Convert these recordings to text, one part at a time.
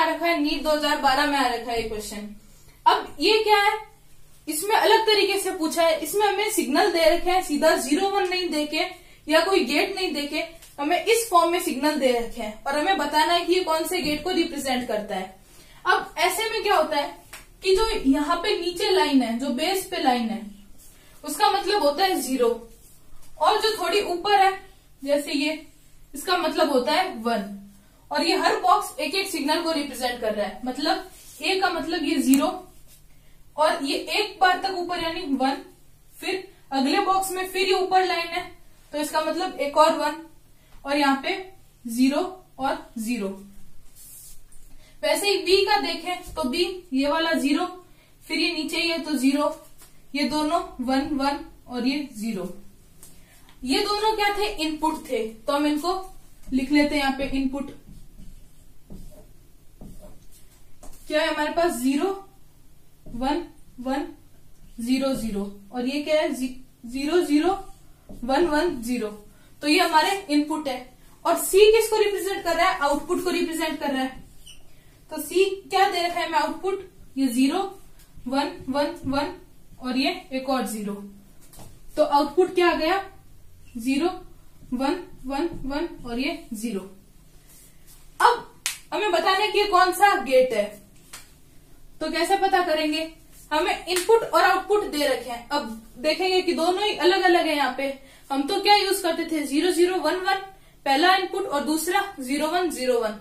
रखा है नीट 2012 में आ रखा है ये क्वेश्चन। अब ये क्या है, इसमें अलग तरीके से पूछा है। इसमें हमें सिग्नल दे रखे हैं, सीधा 0 1 नहीं देके या कोई गेट नहीं देके हमें इस फॉर्म में सिग्नल दे रखे हैं और हमें बताना है कि ये कौन से गेट को रिप्रेजेंट करता है। अब ऐसे में क्या होता है कि जो यहाँ पे नीचे लाइन है, जो बेस पे लाइन है, उसका मतलब होता है 0, और जो थोड़ी ऊपर है जैसे ये, इसका मतलब होता है 1। और ये हर बॉक्स एक एक सिग्नल को रिप्रेजेंट कर रहा है। मतलब ए का मतलब ये 0, और ये एक बार तक ऊपर यानी 1, फिर अगले बॉक्स में फिर ये ऊपर लाइन है तो इसका मतलब एक और 1, और यहाँ पे 0 और 0। वैसे ही बी का देखें तो बी ये वाला 0, फिर ये नीचे ही है तो 0, ये दोनों 1 1 और ये 0। ये दोनों क्या थे, इनपुट थे, तो हम इनको लिख लेते हैं यहाँ पे इनपुट। क्या है हमारे पास 0 1 1 0 0, और ये क्या है 0 0 1 1 0। तो ये हमारे इनपुट है। और सी किसको रिप्रेजेंट कर रहा है, आउटपुट को रिप्रेजेंट कर रहा है। तो सी क्या दे रखा है हमें आउटपुट, ये 0 1 1 1 और ये एक और 0। तो आउटपुट क्या आ गया, 0 1 1 1 और ये 0। अब हमें बताना है कि ये कौन सा गेट है, तो कैसे पता करेंगे, हमें इनपुट और आउटपुट दे रखे हैं। अब देखेंगे कि दोनों ही अलग अलग है। यहाँ पे हम तो क्या यूज करते थे, 0 0 1 1 पहला इनपुट और दूसरा 0 1 0 1।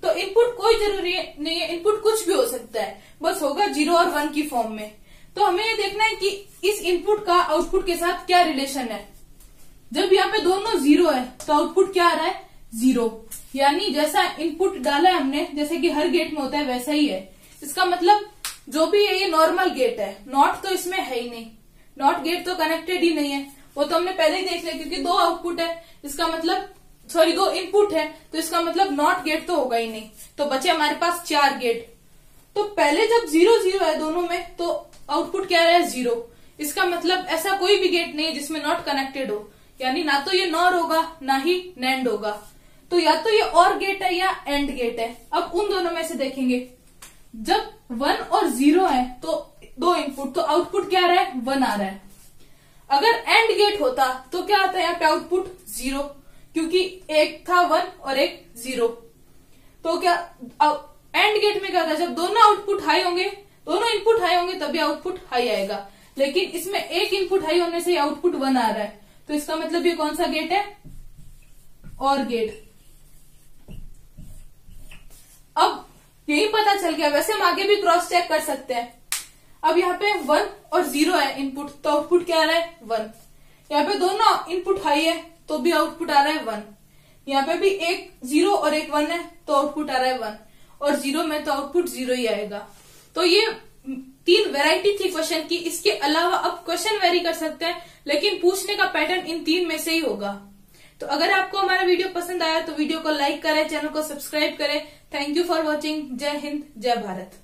तो इनपुट कोई जरूरी नहीं है, इनपुट कुछ भी हो सकता है, बस होगा 0 और 1 की फॉर्म में। तो हमें ये देखना है कि इस इनपुट का आउटपुट के साथ क्या रिलेशन है। जब यहाँ पे दोनों 0 है तो आउटपुट क्या आ रहा है, 0, यानी जैसा इनपुट डाला है हमने, जैसे कि हर गेट में होता है वैसा ही है। इसका मतलब जो भी है ये नॉर्मल गेट है, नॉट तो इसमें है ही नहीं, नॉट गेट तो कनेक्टेड ही नहीं है, वो तो हमने पहले ही देख लिया, क्योंकि 2 आउटपुट है, इसका मतलब 2 इनपुट है, तो इसका मतलब नॉट गेट तो होगा ही नहीं। तो बचे हमारे पास 4 गेट। तो पहले जब 0 0 है दोनों में तो आउटपुट क्या रहा है, 0। इसका मतलब ऐसा कोई भी गेट नहीं है जिसमें नॉट कनेक्टेड हो, यानी ना तो ये नॉर होगा ना ही नैंड होगा। तो या तो ये और गेट है या एंड गेट है। अब उन दोनों में से देखेंगे, जब 1 और 0 है तो 2 इनपुट, तो आउटपुट क्या आ रहा है, 1 आ रहा है। अगर एंड गेट होता तो क्या आता है यहाँ पे आउटपुट 0, क्योंकि एक था 1 और एक 0। तो क्या एंड गेट में क्या होता है, जब दोनों आउटपुट हाई होंगे, दोनों इनपुट हाई होंगे तभी आउटपुट हाई आएगा। लेकिन इसमें एक इनपुट हाई होने से आउटपुट 1 आ रहा है, तो इसका मतलब ये कौन सा गेट है, और गेट। अब यही पता चल गया। वैसे हम आगे भी क्रॉस चेक कर सकते हैं। अब यहाँ पे 1 और 0 है इनपुट, तो आउटपुट क्या आ रहा है, 1। यहाँ पे दोनों इनपुट हाई है तो भी आउटपुट आ रहा है 1। यहाँ पे भी एक 0 और एक 1 है तो आउटपुट आ रहा है 1, और 0 में तो आउटपुट 0 ही आएगा। तो ये 3 वैरायटी थी क्वेश्चन की। इसके अलावा अब क्वेश्चन वेरी कर सकते हैं, लेकिन पूछने का पैटर्न इन 3 में से ही होगा। तो अगर आपको हमारा वीडियो पसंद आया तो वीडियो को लाइक करें, चैनल को सब्सक्राइब करें। Thank you for watching. जय हिंद, जय भारत।